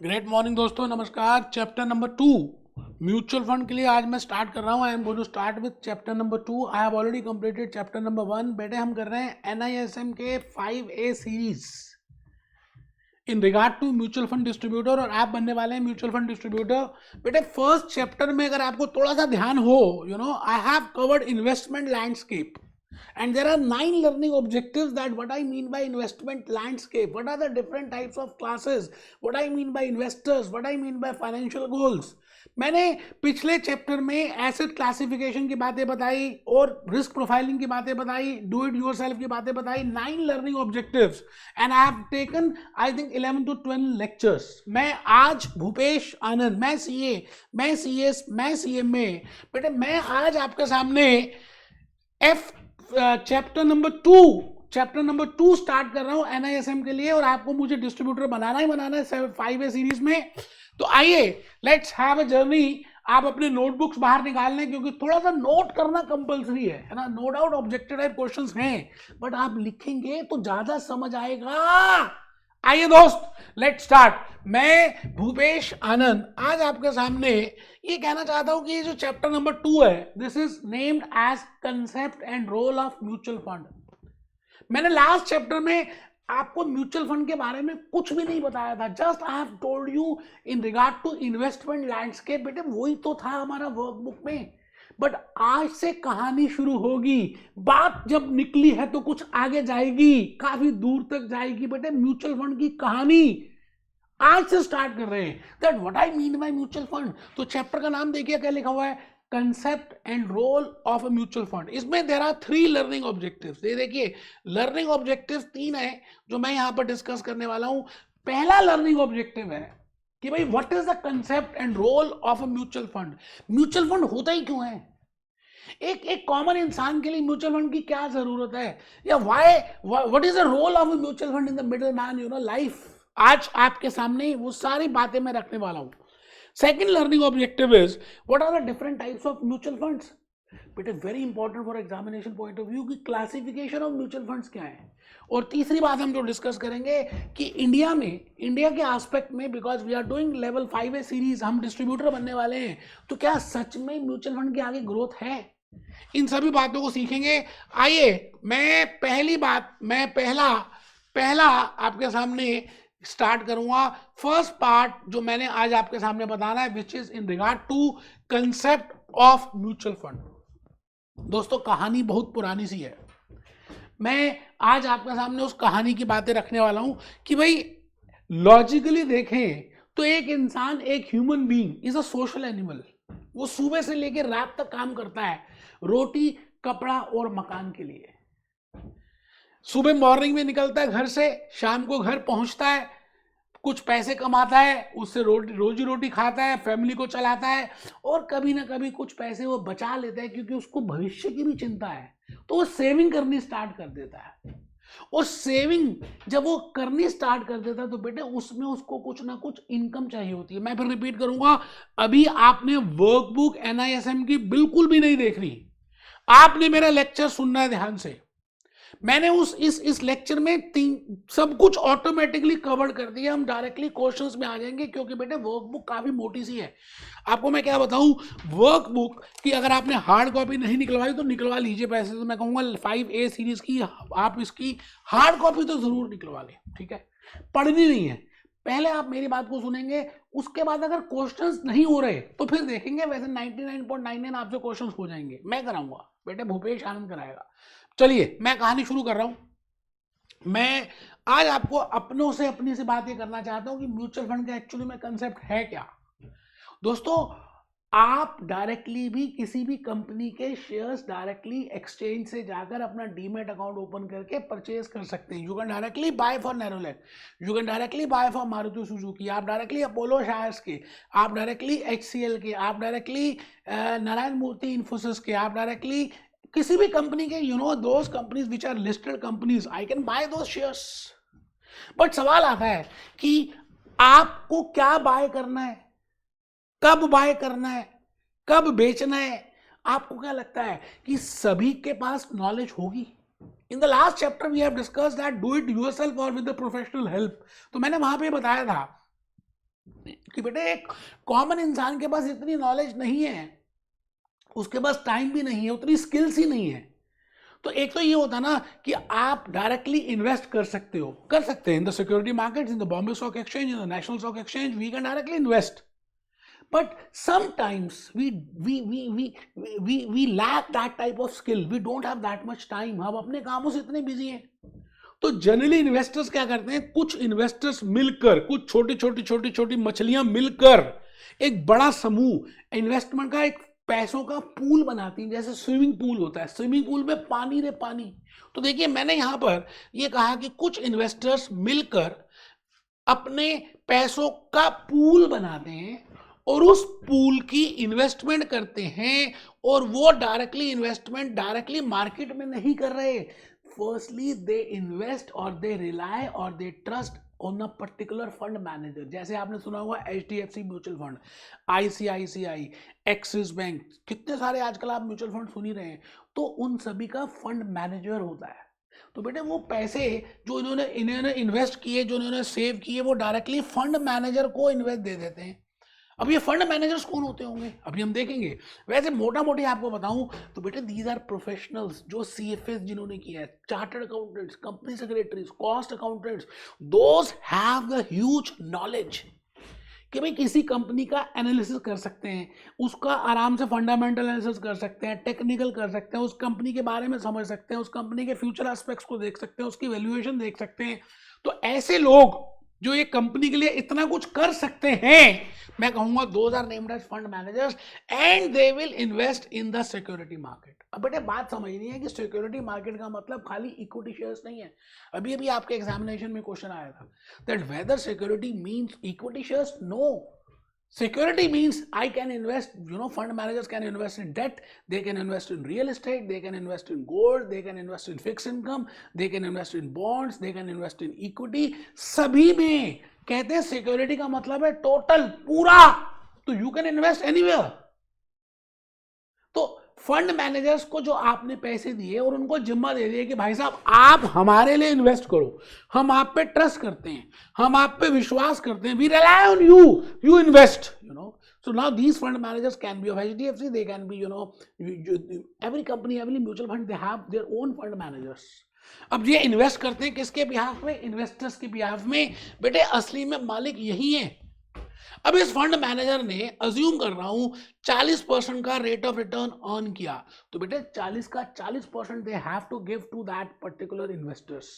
Great morning दोस्तों, नमस्कार। Chapter number 2 mutual fund के लिए आज मैं स्टार्ट कर रहा हूँ। I am going to start with chapter number 2। I have already completed chapter number 1। बेटे हम कर रहे हैं एनआईएसएम के 5A series in regard to mutual fund distributor, और आप बनने वाले हैं म्यूचुअल फंड डिस्ट्रीब्यूटर। बेटे फर्स्ट चैप्टर में अगर आपको थोड़ा सा ध्यान हो, I have covered investment landscape. And there are 9 learning objectives that what I mean by investment landscape, what are the different types of classes, what I mean by investors, what I mean by financial goals. मैंने पिछले chapter में asset classification की बातें बताई और risk profiling की बातें बताई, डू इट योरसेल्फ की बातें बताई, 9 learning objectives, and I have taken I think 11 to 12 lectures. मैं आज भूपेश आनंद, मैं सीए, मैं सीएस, मैं सीएमए, बेटे मैं आज आपके सामने चैप्टर नंबर 2 स्टार्ट कर रहा हूं एनआईएसएम के लिए, और आपको मुझे डिस्ट्रीब्यूटर बनाना ही बनाना है 5A सीरीज में. तो आइए लेट्स हैव अ जर्नी. आप अपने नोटबुक्स बाहर निकाल लें क्योंकि थोड़ा सा नोट करना कंपलसरी है ना. No doubt objective type questions हैं, बट आप लिखेंगे तो ज्यादा समझ आएगा. आइए दोस्त, लेट्स स्टार्ट. मैं भूपेश आनंद आज आपके सामने ये कहना चाहता हूं कि ये जो चैप्टर नंबर 2 है, this is named as concept and role of mutual fund. मैंने लास्ट चैप्टर में आपको म्यूचुअल फंड के बारे में कुछ भी नहीं बताया था. Just I have told you in regard to investment landscape. बेटे वही तो था हमारा वर्कबुक में, बट आज से कहानी शुरू होगी. बात जब निकली है तो कुछ आगे जाएगी, काफी दूर तक जाएगी. बेटे म्यूचुअल फंड की कहानी आज से स्टार्ट कर रहे हैं. That what I mean by mutual fund. तो चैप्टर का नाम देखिए क्या लिखा हुआ है, concept and role of a mutual fund. इसमें देयर आर 3 लर्निंग ऑब्जेक्टिव्स. ये देखिए लर्निंग ऑब्जेक्टिव्स 3 है जो मैं यहां पर डिस्कस करने वाला हूं. पहला लर्निंग ऑब्जेक्टिव है कि भाई what is the concept and role of a mutual fund. Mutual fund होता ही क्यों है, एक कॉमन इंसान के लिए म्यूचुअल फंड की क्या जरूरत है, या why what is the role of a mutual fund in the middle man life. आज आपके सामने वो सारी बातें मैं रखने वाला हूं. Second learning objective is what are the different types of mutual funds. बेटे very important for examination point of view की क्लासिफिकेशन ऑफ म्यूचुअल फंड्स क्या है. और तीसरी बात हम जो डिस्कस करेंगे कि इंडिया के एस्पेक्ट में, because we are doing level 5A series, हम डिस्ट्रीब्यूटर बनने वाले हैं, तो क्या सच में म्यूचुअल फंड की आगे ग्रोथ है. इन सभी बातों को सीखेंगे. आइए मैं पहला आपके सामने स्टार्ट करूंगा. फर्स्ट पार्ट जो मैंने आज आपके सामने बताना है, which is in regard to concept of mutual fund. दोस्तों कहानी बहुत पुरानी सी है. मैं आज आपके सामने उस कहानी की बातें रखने वाला हूं कि भाई लॉजिकली देखें तो एक इंसान, एक human being is a social animal. वो सुबह से लेकर रात तक काम करता है रोटी, कपड़ा और मकान के लिए. सुबह मॉर्निंग में निकलता है घर से, शाम को घर पहुंचता है, कुछ पैसे कमाता है, उससे रोजी रोटी खाता है, फैमिली को चलाता है, और कभी ना कभी कुछ पैसे वो बचा लेता है क्योंकि उसको भविष्य की भी चिंता है. तो वो सेविंग करनी स्टार्ट कर देता है. और सेविंग जब वो करनी स्टार्ट कर देता है तो बेटे उसमें उसको कुछ ना कुछ इनकम चाहिए होती है. मैं फिर रिपीट करूंगा, अभी आपने वर्कबुक एनआईएसएम की बिल्कुल भी नहीं देखनी. आपने मेरा लेक्चर सुनना है ध्यान से. मैंने इस लेक्चर में सब कुछ ऑटोमेटिकली कवर कर दिया. हम डायरेक्टली क्वेश्चंस में आ जाएंगे क्योंकि बेटे वर्कबुक काफी मोटी सी है. आपको मैं क्या बताऊं, वर्कबुक की अगर आपने हार्ड कॉपी नहीं निकलवाई तो निकलवा लीजिए पैसे. तो मैं कहूंगा 5A सीरीज की आप इसकी हार्ड कॉपी तो जरूर निकलवा लें. ठीक है, पढ़नी नहीं है. पहले आप मेरी बात को सुनेंगे, उसके बाद अगर क्वेश्चंस नहीं हो रहे तो फिर देखेंगे. वैसे 99.99 आपसे क्वेश्चंस हो जाएंगे. मैं कराऊंगा बेटे, भूपेश आनंद कराएगा. चलिए मैं कहानी शुरू कर रहा हूं. मैं आज आपको अपनी से बात ये करना चाहता हूं कि म्यूचुअल फंड का एक्चुअली में कंसेप्ट है क्या. दोस्तों आप डायरेक्टली भी किसी भी कंपनी के शेयर्स डायरेक्टली एक्सचेंज से जाकर अपना डीमेट अकाउंट ओपन करके परचेज कर सकते हैं. You can directly buy for Nerolac, you can directly buy for Maruti Suzuki, आप डायरेक्टली अपोलो शायर्स के, आप डायरेक्टली HCL के, आप डायरेक्टली नारायण मूर्ति इन्फोसिस के, आप डायरेक्टली किसी भी कंपनी के, those companies which are listed companies, I can buy those shares. But सवाल आता है कि आपको क्या बाय करना है, कब बाय करना है, कब बेचना है. आपको क्या लगता है कि सभी के पास नॉलेज होगी. In the last chapter we have discussed that do it yourself और विद द प्रोफेशनल हेल्प. तो मैंने वहां पे बताया था कि बेटे एक कॉमन इंसान के पास इतनी नॉलेज नहीं है, उसके पास टाइम भी नहीं है, उतनी स्किल्स ही नहीं है। तो एक तो ये होता ना कि आप डायरेक्टली इन्वेस्ट कर सकते हैं in the security markets, in the Bombay stock exchange, in the national stock exchange, we can directly invest. But sometimes we lack that type of skill. We don't have that much time. हम अपने कामों से इतने busy हैं. तो generally investors क्या करते हैं, कुछ इन्वेस्टर्स मिलकर, कुछ छोटी मछलियां मिलकर एक बड़ा समूह इन्वेस्टमेंट का एक पैसों का पूल बनाती हैं. जैसे स्विमिंग पूल होता है, स्विमिंग पूल में पानी रे पानी. तो देखिए मैंने यहां पर ये कहा कि कुछ इन्वेस्टर्स मिलकर अपने पैसों का पूल बनाते हैं और उस पूल की इन्वेस्टमेंट करते हैं, और वो डायरेक्टली मार्केट में नहीं कर रहे. फर्स्टली दे इन्वेस्ट और दे रिलाई और they trust on a particular fund manager. जैसे आपने सुना होगा HDFC mutual fund, ICICI, axis bank, कितने सारे आजकल आप म्यूचुअल फंड सुन ही रहे हैं. तो उन सभी का फंड मैनेजर होता है. तो बेटे वो पैसे जो इन्होंने इन्वेस्ट किए, जो इन्होंने सेव किए, वो डायरेक्टली फंड मैनेजर को इन्वेस्ट दे देते हैं. अब ये फंड मैनेजर्स कौन होते होंगे अभी हम देखेंगे. वैसे मोटा मोटी आपको बताऊं तो बेटे दीज आर प्रोफेशनल्स, जो CFAs जिन्होंने किया है, chartered accountants, company secretaries, cost accountants, those have the huge knowledge कि भाई किसी कंपनी का एनालिसिस कर सकते हैं, उसका आराम से फंडामेंटल एनालिसिस कर सकते हैं, टेक्निकल कर सकते हैं, उस कंपनी के बारे में समझ सकते हैं, उस कंपनी के फ्यूचर एस्पेक्ट्स को देख सकते हैं, उसकी वैल्यूएशन देख सकते हैं. तो ऐसे लोग जो ये कंपनी के लिए इतना कुछ कर सकते हैं, मैं कहूंगा those are named as fund managers and they will invest in the security market. अब बेटे बात समझनी है कि सिक्योरिटी मार्केट का मतलब खाली इक्विटी शेयर्स नहीं है. अभी आपके एग्जामिनेशन में क्वेश्चन आया था that whether security means equity shares. No, security means I can invest, fund managers can invest in debt, they can invest in real estate, they can invest in gold, they can invest in fixed income, they can invest in bonds, they can invest in equity. सभी में कहते हैं security का मतलब है total, पूरा. तो you can invest anywhere. तो फंड मैनेजर्स को जो आपने पैसे दिए और उनको जिम्मा दे दिया कि भाई साहब आप हमारे लिए इन्वेस्ट करो, हम आप पे ट्रस्ट करते हैं, हम आप पे विश्वास करते हैं, we rely on you, you invest. So now these fund managers can be of HDFC, they can be every company, every mutual fund, they have their own fund managers. अब ये इन्वेस्ट करते हैं किसके बिहाफ में, investors के behalf में. बेटे असली में मालिक यही है. अब इस फंड मैनेजर ने अज्यूम कर रहा हूं 40% का रेट ऑफ रिटर्न अर्न किया, तो बेटे 40 का 40% they have to give to that particular investors.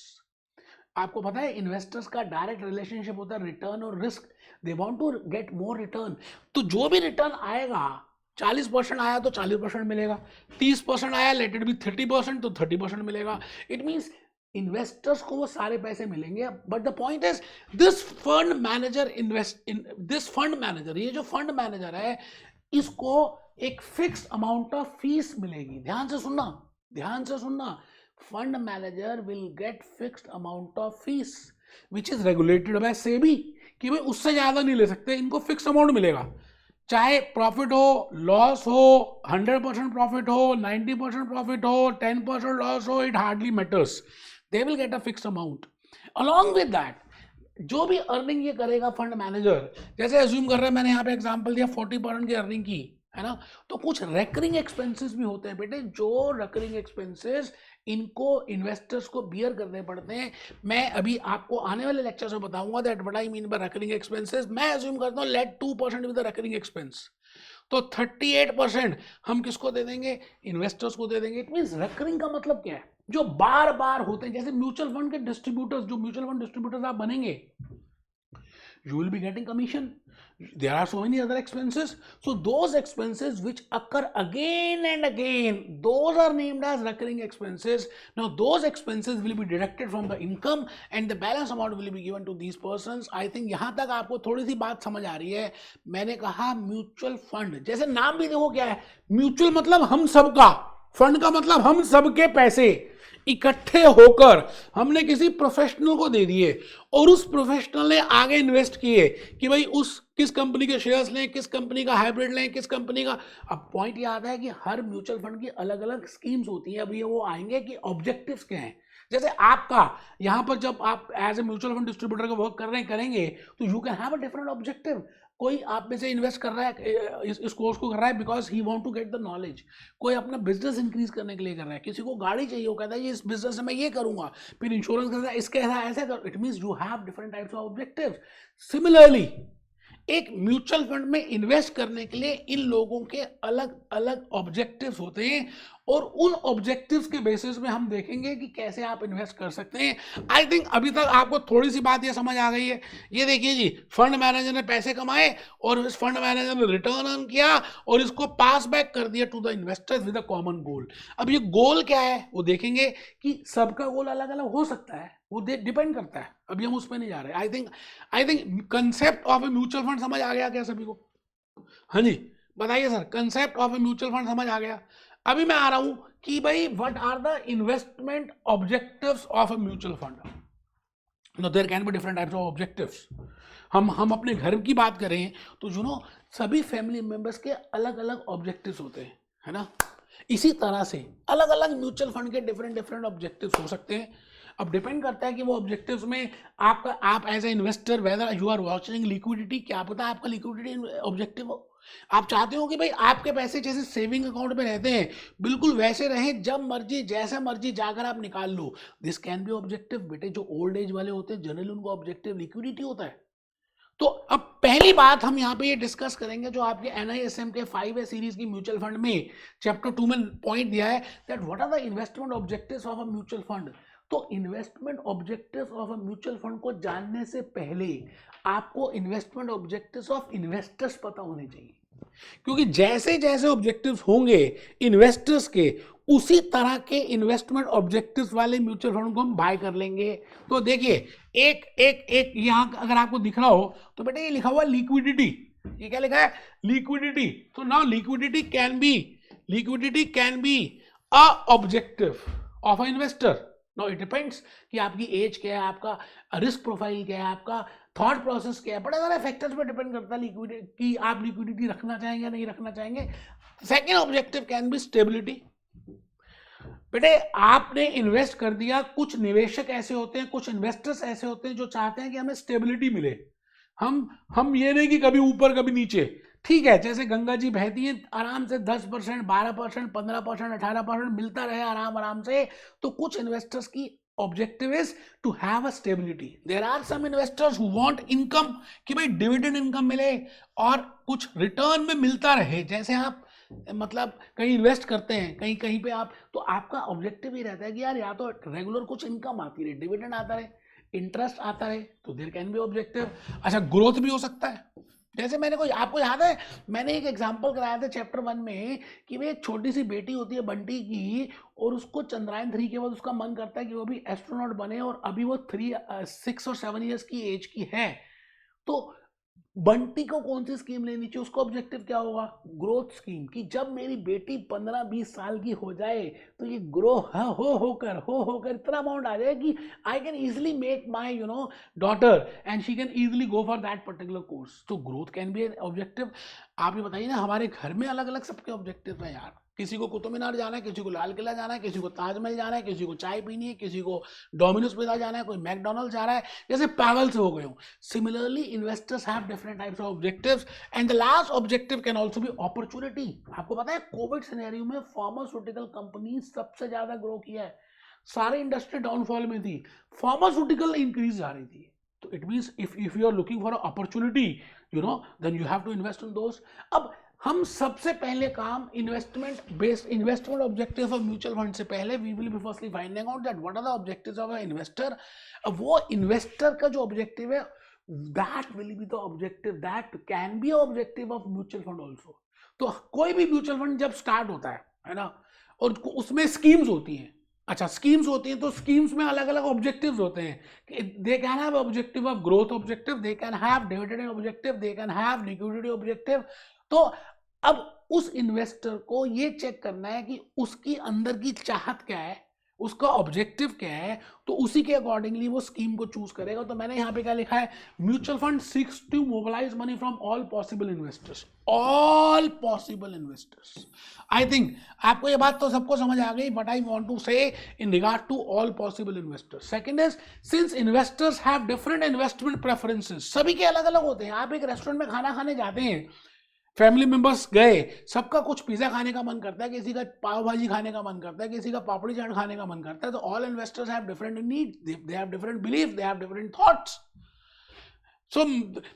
आपको पता है इन्वेस्टर्स का डायरेक्ट रिलेशनशिप होता है रिटर्न और risk. They want to get more return. तो जो भी रिटर्न आएगा, 40% आया तो 40% मिलेगा, 30% आया लेट इट बी 30% तो 30% मिलेगा. इट मीन्स इन्वेस्टर्स को वो सारे पैसे मिलेंगे. But the point is this fund manager ये जो फंड मैनेजर है, इसको एक फिक्स अमाउंट ऑफ फीस मिलेगी. ध्यान से सुनना. Fund manager will get fixed amount of fees which is regulated by SEBI, कि भाई उससे ज्यादा नहीं ले सकते, इनको फिक्स अमाउंट मिलेगा. चाहे प्रॉफिट हो, लॉस हो, 100% प्रॉफिट हो, 90% प्रॉफिट हो, 10% लॉस हो, it hardly matters. They will get a fixed amount. Along with that, जो भी अर्निंग ये करेगा फंड मैनेजर, जैसे अज्यूम कर रहे हैं, मैंने यहाँ पे एग्जांपल दिया 40% की अर्निंग की है ना, तो कुछ रेकरिंग एक्सपेंसेस भी होते हैं बेटे. जो रेकरिंग एक्सपेंसेस इनको इन्वेस्टर्स को बियर करने पड़ते हैं. मैं अभी आपको आने वाले लेक्चर में बताऊंगा that what I mean by recurring expenses. मैं अज्यूम करता हूँ let 2% with the recurring expense, तो 38% हम किसको दे देंगे, इन्वेस्टर्स को दे देंगे. इट मींस रेकरिंग का मतलब क्या है, जो बार बार होते हैं. जैसे म्यूचुअल फंड के डिस्ट्रीब्यूटर्स, जो म्यूचुअल फंड डिस्ट्रीब्यूटर्स आप बनेंगे, you will be getting commission. There are so many other expenses. So those expenses which occur again and again, those are named as recurring expenses. Now those expenses will be deducted from the income and the balance amount will be given to these persons. I think यहाँ तक आपको थोड़ी सी बात समझ आ रही है. मैंने कहा म्यूचुअल फंड, जैसे नाम भी देखो क्या है, म्यूचुअल मतलब हम सबका, फंड का मतलब हम सबके पैसे इकट्ठे होकर हमने किसी प्रोफेशनल को दे दिए और उस प्रोफेशनल ने आगे इन्वेस्ट किए कि भाई उस किस कंपनी के शेयर्स लें, किस कंपनी का हाइब्रिड लें, किस कंपनी का. अब पॉइंट ये आता है कि हर म्यूचुअल फंड की अलग अलग स्कीम्स होती हैं. अब ये वो आएंगे कि ऑब्जेक्टिव्स क्या हैं. जैसे आपका यहाँ पर जब आप as a mutual fund distributor का वर्क कर रहे हैं करेंगे तो you can have a different objective. कोई आप में से इन्वेस्ट कर रहा है इस कोर्स को कर रहा है because he want to get the knowledge, कोई अपना बिजनेस इंक्रीज करने के लिए कर रहा है, किसी को गाड़ी चाहिए वो कहता है इस बिजनेस में मैं ये करूंगा, फिर इंश्योरेंस करता है इसके ऐसा कर, it means you have different types of objective. Similarly एक म्यूचुअल फंड में इन्वेस्ट करने के लिए इन लोगों के अलग अलग ऑब्जेक्टिव्स होते हैं और उन ऑब्जेक्टिव्स के बेसिस में हम देखेंगे कि कैसे आप इन्वेस्ट कर सकते हैं। आई थिंक अभी तक आपको थोड़ी सी बात ये समझ आ गई है। ये देखिए जी, फंड मैनेजर ने पैसे कमाए और इस फंड मैनेजर ने रिटर्न अर्न किया और इसको पास बैक कर दिया to the investors with a common goal. अब ये गोल क्या है वो देखेंगे कि सबका गोल अलग अलग हो सकता है, वो डिपेंड करता है, अभी हम उस पर नहीं जा रहे। I think concept of A mutual fund समझ आ गया क्या सभी को? हाँ जी बताइए sir, concept of A mutual fund समझ आ गया? अभी मैं आ रहा हूं कि भाई what are the investment objectives of a mutual fund. No there can be different types of objectives. हम अपने घर की बात करें तो यू नो सभी फैमिली मेंबर्स के अलग अलग ऑब्जेक्टिव्स होते हैं, है ना? इसी तरह से अलग अलग म्यूचुअल फंड के डिफरेंट डिफरेंट ऑब्जेक्टिव्स हो सकते हैं। अब डिपेंड करता है कि वो ऑब्जेक्टिव्स में आप as a investor whether you are watching liquidity, क्या पता आपका लिक्विडिटी ऑब्जेक्टिव हो, आप चाहते हो कि भाई आपके पैसे जैसे सेविंग अकाउंट में रहते हैं बिल्कुल वैसे रहें, जब मर्जी जैसे मर्जी जाकर आप निकाल लो, दिस कैन बी ऑब्जेक्टिव। बेटे जो ओल्ड एज वाले होते हैं जनरली उनको ऑब्जेक्टिव लिक्विडिटी होता है। तो अब पहली बात हम यहाँ पे ये डिस्कस करेंगे जो आपके NISM के 5A सीरीज की म्यूचुअल फंड में चैप्टर 2 में पॉइंट दिया है that what are the investment objectives of a mutual fund. तो investment objectives of a mutual fund को जानने से पहले आपको इन्वेस्टमेंट ऑब्जेक्टिव्स ऑफ इन्वेस्टर्स पता होने चाहिए, क्योंकि जैसे जैसे ऑब्जेक्टिव्स होंगे इन्वेस्टर्स के उसी तरह के इन्वेस्टमेंट ऑब्जेक्टिव्स वाले म्यूचुअल फंड को हम बाय कर लेंगे। तो देखिए एक एक एक यहां अगर आपको दिख रहा हो तो बेटा ये लिखा हुआ लिक्विडिटी, ये क्या लिखा है? लिक्विडिटी। तो now liquidity can be a objective of a investor. Now it depends कि आपकी एज क्या है, आपका रिस्क प्रोफाइल क्या है, आपका थॉट प्रोसेस क्या है, बड़ा सारे फैक्टर्स पे डिपेंड करता है लिक्विडिटी कि आप लिक्विडिटी रखना चाहेंगे या नहीं रखना चाहेंगे। Second objective can be stability. बेटे आपने इन्वेस्ट कर दिया, कुछ निवेशक ऐसे होते हैं, कुछ इन्वेस्टर्स ऐसे होते हैं जो चाहते हैं कि हमें स्टेबिलिटी मिले। हम ये नहीं कि कभी ऊपर कभी नीचे, ठीक है, जैसे गंगा जी बहती है आराम से 10%, 12%, 15%, 18% मिलता रहे आराम से। तो कुछ इन्वेस्टर्स की objective is to have a stability. There are some investors who want income कि भाई डिविडेंड इनकम मिले और कुछ रिटर्न में मिलता रहे। जैसे आप मतलब कहीं इन्वेस्ट करते हैं कहीं कहीं पे आप, तो आपका ऑब्जेक्टिव ही रहता है कि यार या तो रेगुलर कुछ इनकम आती रहे, डिविडेंड आता रहे, इंटरेस्ट आता रहे, तो देयर कैन बी ऑब्जेक्टिव। अच्छा ग्रोथ भी हो सकता है, जैसे मैंने कोई आपको याद है मैंने एक एग्जांपल कराया था चैप्टर 1 में कि भाई एक छोटी सी बेटी होती है बंटी की और उसको चंद्रयान 3 के बाद उसका मन करता है कि वो भी एस्ट्रोनॉट बने और अभी वो 6 और 7 ईयर्स की एज की है। तो बंटी को कौन सी स्कीम लेनी चाहिए? उसका ऑब्जेक्टिव क्या होगा? ग्रोथ स्कीम, कि जब मेरी बेटी 15-20 साल की हो जाए तो ये ग्रो होकर इतना अमाउंट आ जाए कि I can easily make my daughter and she can easily go for that particular course. तो growth can be an objective. आप ये बताइए ना, हमारे घर में अलग अलग सबके ऑब्जेक्टिव है यार। किसी को कुतुब मीनार जाना है, किसी को लाल किला जाना है, किसी को ताजमहल जाना है, किसी को चाय पीनी है, किसी को डोमिनोज पिज़्ज़ा जाना है, कोई मैकडोनल्ड जा रहा है, जैसे पागल से हो गए हो। Similarly investors have different types of objectives and the last objective can also be opportunity. आपको पता है कोविड सिनेरियो में फार्मास्यूटिकल कंपनी सबसे ज्यादा ग्रो किया है, सारी इंडस्ट्री डाउनफॉल में थी, फार्मास्यूटिकल इंक्रीज जा रही थी। तो it means if you are looking for opportunity then you have to invest in those. अब हम सबसे पहले काम investment objective of mutual fund से पहले we will be firstly finding out that what are the objectives of a investor. वो investor का जो ऑब्जेक्टिव है that will be the objective, that can be objective of mutual fund also। तो कोई भी mutual fund जब start होता है ना, और उसमें स्कीम्स होती हैं। अच्छा स्कीम्स होती हैं तो स्कीम्स में अलग अलग ऑब्जेक्टिव्स होते हैं। They can have objective of growth objective, they can have dividend objective, they can have liquidity objective. तो अब उस इन्वेस्टर को ये चेक करना है कि उसकी अंदर की चाहत क्या है, उसका ऑब्जेक्टिव क्या है, तो उसी के अकॉर्डिंगली वो स्कीम को चूज करेगा। तो मैंने यहाँ पे क्या लिखा है, mutual fund seeks to mobilize money from all possible investors, all possible investors. I think आपको ये बात तो सबको समझ आ गई, but I want to say in regard to all possible investors. Second is, since investors have different investment preferences, सभी के अलग अलग होते हैं। आप एक रेस्टोरेंट में खाना खाने जाते हैं, फैमिली मेंबर्स गए, सबका कुछ पिज्जा खाने का मन करता है, किसी का पाव भाजी खाने का मन करता है, किसी का पापड़ी चाट खाने का मन करता है। तो all investors have different needs, they have different belief, they have different thoughts. So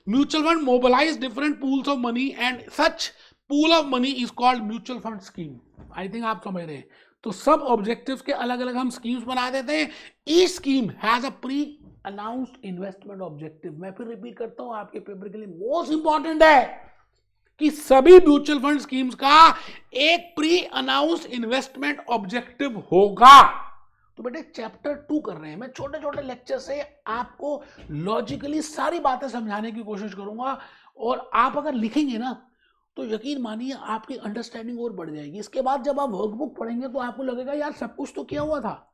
mutual fund mobilize different pools of money and such pool of money is called mutual fund scheme. I think आप समझ रहे हैं। तो सब objectives के अलग अलग हम स्कीम्स बना देते हैं। Each scheme has a pre announced investment objective. मैं फिर रिपीट करता हूं, आपके पेपर के लिए मोस्ट इंपॉर्टेंट है कि सभी म्यूचुअल फंड स्कीम्स का एक प्री अनाउंस्ड इन्वेस्टमेंट ऑब्जेक्टिव होगा। तो बेटे चैप्टर 2 कर रहे हैं, मैं छोटे छोटे लेक्चर से आपको लॉजिकली सारी बातें समझाने की कोशिश करूंगा, और आप अगर लिखेंगे ना तो यकीन मानिए आपकी अंडरस्टैंडिंग और बढ़ जाएगी। इसके बाद जब आप वर्कबुक पढ़ेंगे तो आपको लगेगा यार सब कुछ तो किया हुआ था,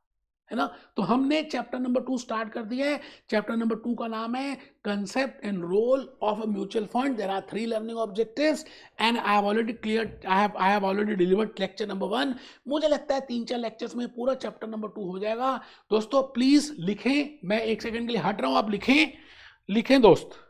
है ना। तो हमने चैप्टर नंबर 2 स्टार्ट कर दिया है। चैप्टर नंबर 2 का नाम है concept and role of a mutual fund. There are 3 learning objectives and I have already cleared, I have already delivered lecture number 1। मुझे लगता है 3-4 लेक्चर्स में पूरा चैप्टर नंबर 2 हो जाएगा। दोस्तों प्लीज लिखें, मैं 1 सेकंड के लिए हट रहा हूं, आप लिखें दोस्त।